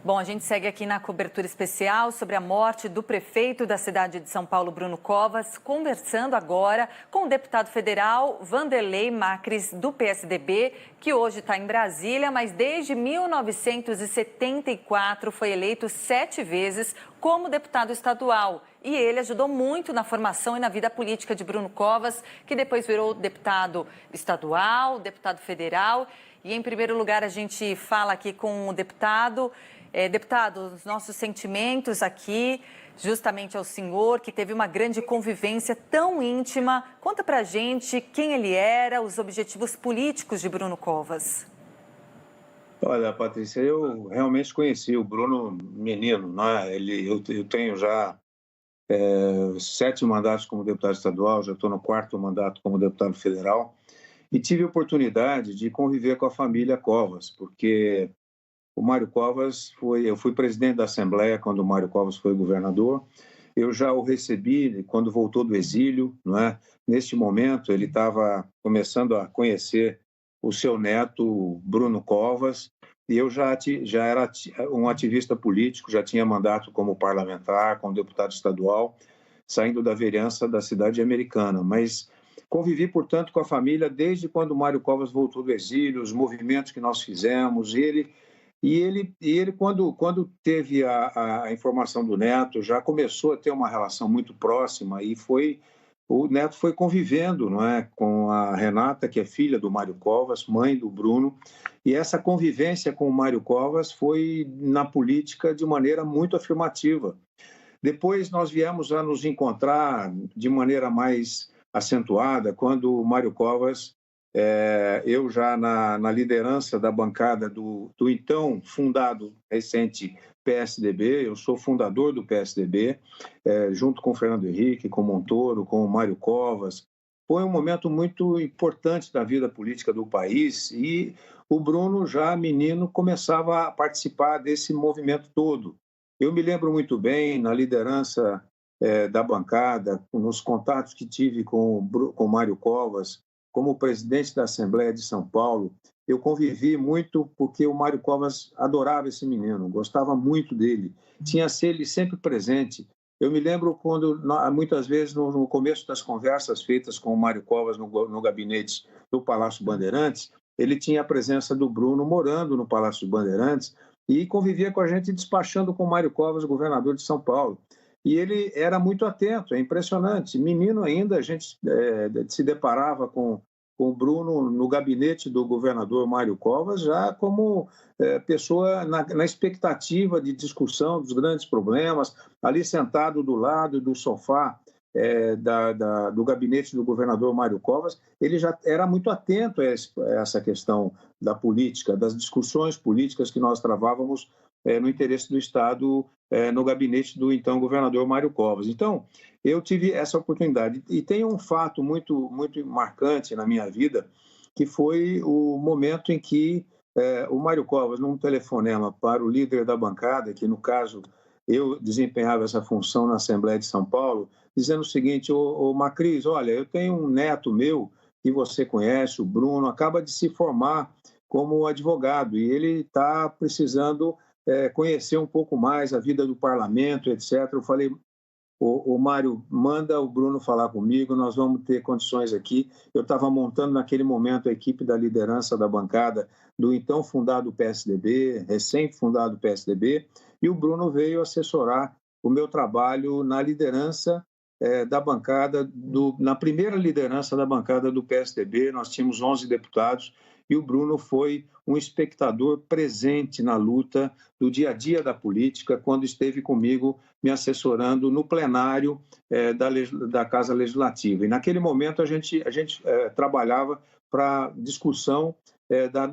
Bom, a gente segue aqui na cobertura especial sobre a morte do prefeito da cidade de São Paulo, Bruno Covas, conversando agora com o deputado federal Wanderley Macris, do PSDB, que hoje está em Brasília, mas desde 1974 foi eleito 7 vezes como deputado estadual. E ele ajudou muito na formação e na vida política de Bruno Covas, que depois virou deputado estadual, deputado federal. E, em primeiro lugar, a gente fala aqui com o deputado. Deputado, os nossos sentimentos aqui, justamente ao senhor, que teve uma grande convivência tão íntima. Conta pra gente quem ele era, os objetivos políticos de Bruno Covas. Olha, Patrícia, eu realmente conheci o Bruno menino, né? Eu tenho já 7 mandatos como deputado estadual, já estou no 4º mandato como deputado federal, e tive a oportunidade de conviver com a família Covas, porque o Mário Covas eu fui presidente da Assembleia quando o Mário Covas foi governador. Eu já o recebi quando voltou do exílio, não é? Neste momento, ele estava começando a conhecer o seu neto, Bruno Covas, e eu já era um ativista político, já tinha mandato como parlamentar, como deputado estadual, saindo da vereança da cidade americana. Mas convivi, portanto, com a família desde quando o Mário Covas voltou do exílio, os movimentos que nós fizemos, ele quando teve a informação do neto, já começou a ter uma relação muito próxima e o neto foi convivendo, não é, com a Renata, que é filha do Mário Covas, mãe do Bruno, e essa convivência com o Mário Covas foi na política de maneira muito afirmativa. Depois nós viemos a nos encontrar de maneira mais acentuada quando o Mário Covas, eu já na liderança da bancada do então fundado recente PSDB, eu sou fundador do PSDB, junto com o Fernando Henrique, com o Montoro, com o Mário Covas. Foi um momento muito importante da vida política do país e o Bruno, já menino, começava a participar desse movimento todo. Eu me lembro muito bem, na liderança da bancada, nos contatos que tive com o Mário Covas, como presidente da Assembleia de São Paulo, eu convivi muito porque o Mário Covas adorava esse menino, gostava muito dele, tinha ele sempre presente. Eu me lembro quando, muitas vezes, no começo das conversas feitas com o Mário Covas no gabinete do Palácio Bandeirantes, ele tinha a presença do Bruno morando no Palácio Bandeirantes e convivia com a gente despachando com o Mário Covas, governador de São Paulo. E ele era muito atento, é impressionante. Menino ainda, a gente se deparava com o Bruno no gabinete do governador Mário Covas, já como pessoa na expectativa de discussão dos grandes problemas, ali sentado do lado do sofá do gabinete do governador Mário Covas, ele já era muito atento a essa questão da política, das discussões políticas que nós travávamos no interesse do Estado, no gabinete do então governador Mário Covas. Então, eu tive essa oportunidade. E tem um fato muito, muito marcante na minha vida, que foi o momento em que o Mário Covas, num telefonema para o líder da bancada, que no caso eu desempenhava essa função na Assembleia de São Paulo, dizendo o seguinte: ô Macris, olha, eu tenho um neto meu que você conhece, o Bruno, acaba de se formar como advogado e ele está precisando conhecer um pouco mais a vida do parlamento, etc. Eu falei: o Mário, manda o Bruno falar comigo, nós vamos ter condições aqui. Eu estava montando naquele momento a equipe da liderança da bancada do então fundado PSDB, recém-fundado PSDB, e o Bruno veio assessorar o meu trabalho na liderança da bancada, na primeira liderança da bancada do PSDB. Nós tínhamos 11 deputados e o Bruno foi um espectador presente na luta do dia a dia da política, quando esteve comigo me assessorando no plenário da Casa Legislativa. E naquele momento a gente trabalhava para discussão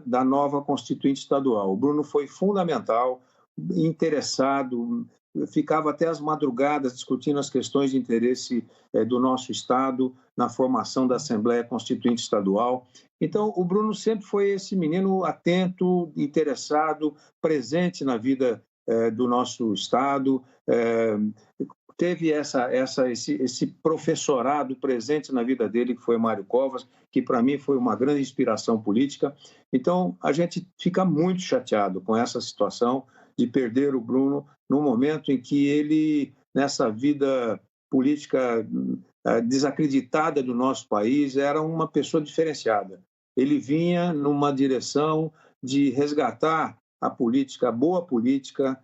da nova Constituinte Estadual. O Bruno foi fundamental, interessado, ficava até as madrugadas discutindo as questões de interesse do nosso Estado na formação da Assembleia Constituinte Estadual. Então, o Bruno sempre foi esse menino atento, interessado, presente na vida do nosso Estado, teve esse professorado presente na vida dele, que foi Mário Covas, que para mim foi uma grande inspiração política. Então, a gente fica muito chateado com essa situação de perder o Bruno no momento em que ele, nessa vida política desacreditada do nosso país, era uma pessoa diferenciada. Ele vinha numa direção de resgatar a política, a boa política,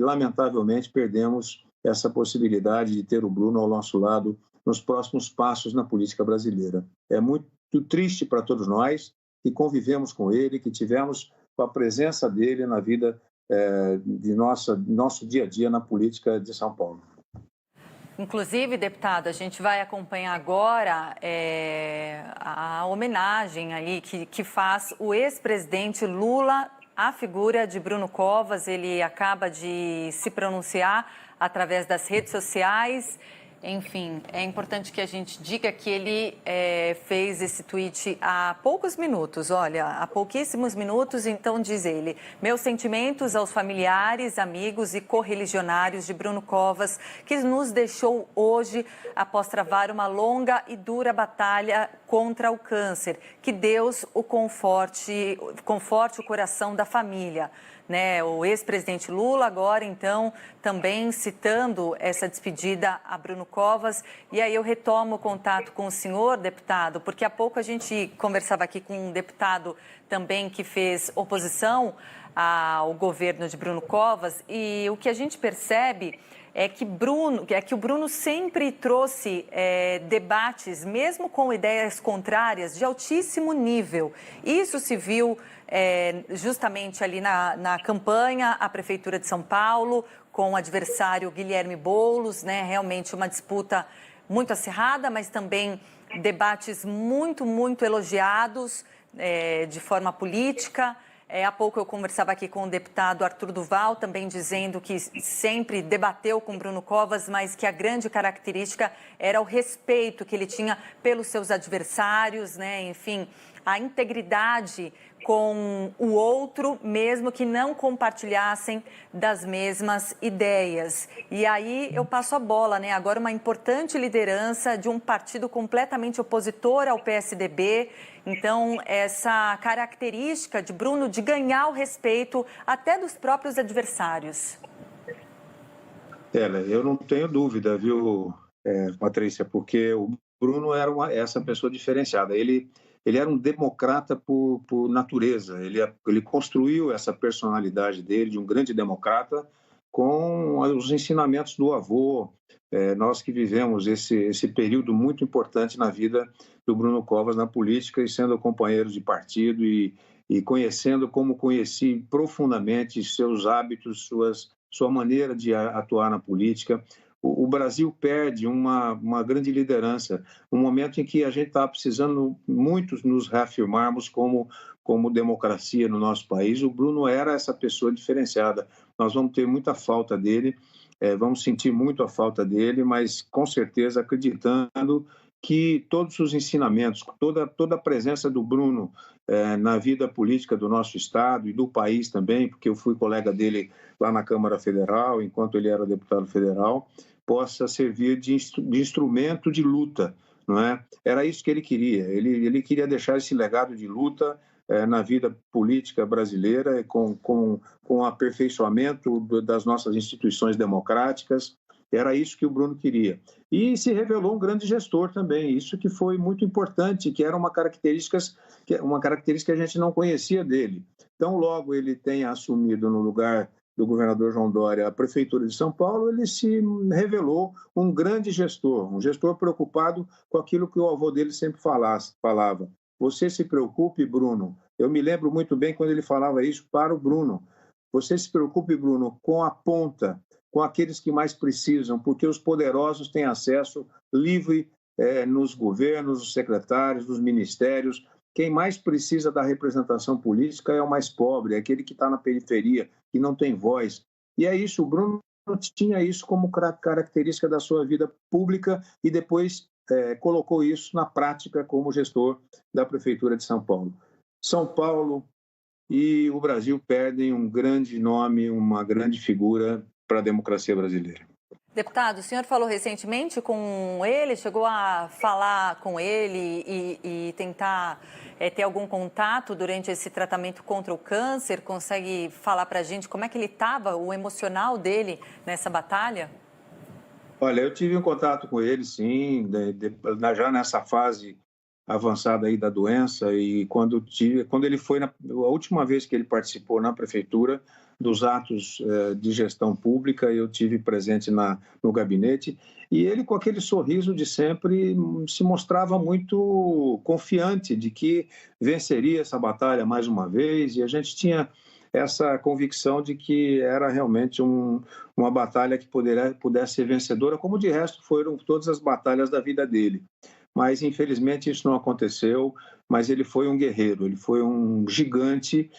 lamentavelmente perdemos essa possibilidade de ter o Bruno ao nosso lado nos próximos passos na política brasileira. É muito triste para todos nós que convivemos com ele, que tivemos a presença dele na vida de nosso dia a dia na política de São Paulo. Inclusive, deputado, a gente vai acompanhar agora a homenagem aí que faz o ex-presidente Lula à figura de Bruno Covas. Ele acaba de se pronunciar através das redes sociais. Enfim, é importante que a gente diga que ele fez esse tweet há poucos minutos, olha, há pouquíssimos minutos. Então diz ele: meus sentimentos aos familiares, amigos e correligionários de Bruno Covas, que nos deixou hoje após travar uma longa e dura batalha contra o câncer. Que Deus o conforte o coração da família. Né, o ex-presidente Lula agora, então, também citando essa despedida a Bruno Covas. E aí eu retomo o contato com o senhor, deputado, porque há pouco a gente conversava aqui com um deputado também que fez oposição ao governo de Bruno Covas, e o que a gente percebe é que o Bruno sempre trouxe debates, mesmo com ideias contrárias, de altíssimo nível. Isso se viu justamente ali na campanha à Prefeitura de São Paulo, com o adversário Guilherme Boulos, né? Realmente uma disputa muito acirrada, mas também debates muito, muito elogiados de forma política. Há pouco eu conversava aqui com o deputado Arthur Duval, também dizendo que sempre debateu com Bruno Covas, mas que a grande característica era o respeito que ele tinha pelos seus adversários, né? Enfim, a integridade com o outro, mesmo que não compartilhassem das mesmas ideias. E aí eu passo a bola, né? Agora uma importante liderança de um partido completamente opositor ao PSDB. Então, essa característica de Bruno de ganhar o respeito até dos próprios adversários. Eu não tenho dúvida, viu, Patrícia, porque o Bruno era essa pessoa diferenciada. Ele era um democrata por natureza. Ele construiu essa personalidade dele, de um grande democrata, com os ensinamentos do avô. Nós que vivemos esse período muito importante na vida do Bruno Covas na política, e sendo companheiros de partido e conhecendo como conheci profundamente seus hábitos, sua maneira de atuar na política. O Brasil perde uma grande liderança, um momento em que a gente está precisando muito nos reafirmarmos como democracia no nosso país. O Bruno era essa pessoa diferenciada. Nós vamos ter muita falta dele, vamos sentir muito a falta dele, mas com certeza acreditando que todos os ensinamentos, toda a presença do Bruno na vida política do nosso estado e do país também, porque eu fui colega dele lá na Câmara Federal, enquanto ele era deputado federal, possa servir de instrumento de luta, não é? Era isso que ele queria. Ele queria deixar esse legado de luta na vida política brasileira, com o aperfeiçoamento das nossas instituições democráticas. Era isso que o Bruno queria. E se revelou um grande gestor também, isso que foi muito importante, que era uma característica que a gente não conhecia dele. Então, logo ele tenha assumido no lugar do governador João Dória a Prefeitura de São Paulo, ele se revelou um grande gestor, um gestor preocupado com aquilo que o avô dele sempre falava. Você se preocupe, Bruno. Eu me lembro muito bem quando ele falava isso para o Bruno. Você se preocupe, Bruno, com a ponta, com aqueles que mais precisam, porque os poderosos têm acesso livre nos governos, nos secretários, nos ministérios. Quem mais precisa da representação política é o mais pobre, é aquele que está na periferia, que não tem voz. E é isso, o Bruno tinha isso como característica da sua vida pública e depois colocou isso na prática como gestor da Prefeitura de São Paulo. São Paulo e o Brasil perdem um grande nome, uma grande figura para a democracia brasileira. Deputado, o senhor falou recentemente com ele, chegou a falar com ele e tentar ter algum contato durante esse tratamento contra o câncer? Consegue falar para a gente como é que ele estava, o emocional dele nessa batalha? Olha, eu tive um contato com ele, sim, já nessa fase avançada aí da doença e quando ele foi, a última vez que ele participou na prefeitura dos atos de gestão pública, eu tive presente no gabinete e ele com aquele sorriso de sempre se mostrava muito confiante de que venceria essa batalha mais uma vez e a gente tinha essa convicção de que era realmente uma batalha que pudesse ser vencedora, como de resto foram todas as batalhas da vida dele. Mas, infelizmente, isso não aconteceu, mas ele foi um guerreiro, ele foi um gigante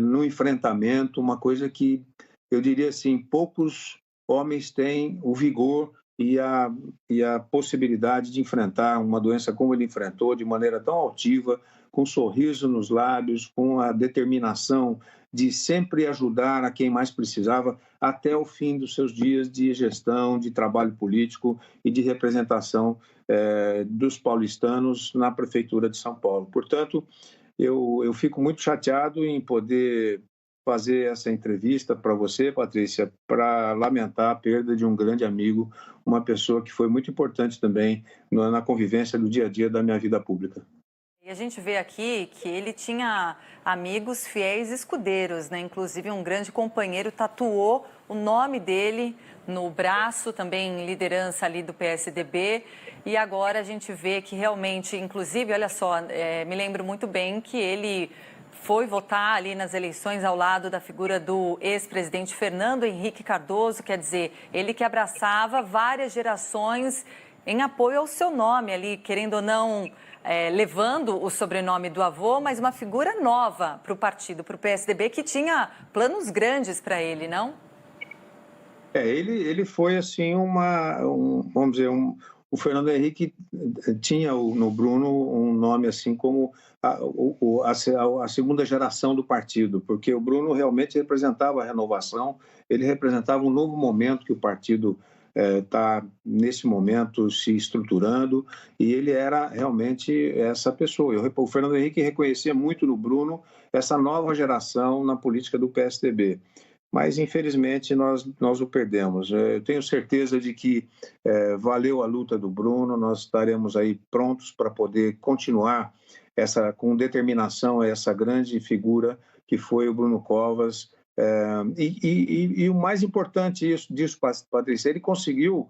no enfrentamento, uma coisa que, eu diria assim, poucos homens têm o vigor e a possibilidade de enfrentar uma doença como ele enfrentou, de maneira tão altiva, com um sorriso nos lábios, com a determinação de sempre ajudar a quem mais precisava, até o fim dos seus dias de gestão, de trabalho político e de representação dos paulistanos na Prefeitura de São Paulo. Portanto, eu fico muito chateado em poder fazer essa entrevista para você, Patrícia, para lamentar a perda de um grande amigo, uma pessoa que foi muito importante também na convivência do dia a dia da minha vida pública. E a gente vê aqui que ele tinha amigos fiéis escudeiros, né? Inclusive um grande companheiro tatuou o nome dele no braço, também liderança ali do PSDB. E agora a gente vê que realmente, inclusive, olha só, me lembro muito bem que ele foi votar ali nas eleições ao lado da figura do ex-presidente Fernando Henrique Cardoso, quer dizer, ele que abraçava várias gerações em apoio ao seu nome ali, querendo ou não, levando o sobrenome do avô, mas uma figura nova para o partido, para o PSDB, que tinha planos grandes para ele, não? Ele foi assim vamos dizer, o Fernando Henrique tinha no Bruno um nome assim como a segunda geração do partido, porque o Bruno realmente representava a renovação, ele representava um novo momento que o partido está, nesse momento, se estruturando, e ele era realmente essa pessoa. O Fernando Henrique reconhecia muito no Bruno essa nova geração na política do PSDB. Mas, infelizmente, nós o perdemos. Eu tenho certeza de que valeu a luta do Bruno, nós estaremos aí prontos para poder continuar com determinação essa grande figura que foi o Bruno Covas. E o mais importante disso, Patrícia, ele conseguiu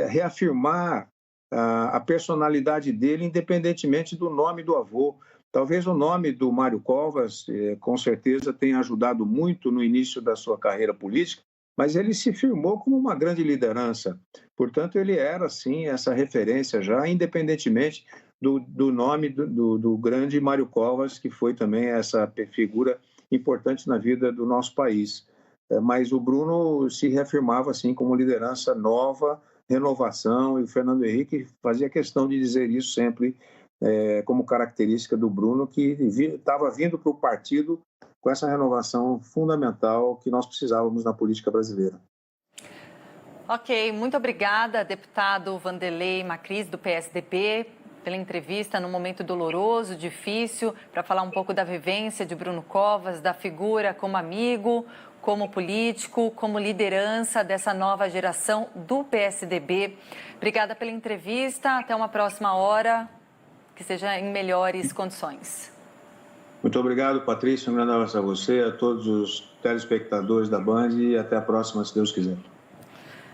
reafirmar a personalidade dele, independentemente do nome do avô. Talvez o nome do Mário Covas, com certeza, tenha ajudado muito no início da sua carreira política, mas ele se firmou como uma grande liderança. Portanto, ele era, sim, essa referência já, independentemente do nome do grande Mário Covas, que foi também essa figura importante na vida do nosso país. Mas o Bruno se reafirmava, assim, como liderança nova, renovação, e o Fernando Henrique fazia questão de dizer isso sempre, como característica do Bruno, que estava vindo para o partido com essa renovação fundamental que nós precisávamos na política brasileira. Ok, muito obrigada, deputado Vanderlei Macris, do PSDB, pela entrevista num momento doloroso, difícil, para falar um pouco da vivência de Bruno Covas, da figura como amigo, como político, como liderança dessa nova geração do PSDB. Obrigada pela entrevista, até uma próxima hora. Que seja em melhores condições. Muito obrigado, Patrícia. Um grande abraço a você, a todos os telespectadores da Band e até a próxima, se Deus quiser.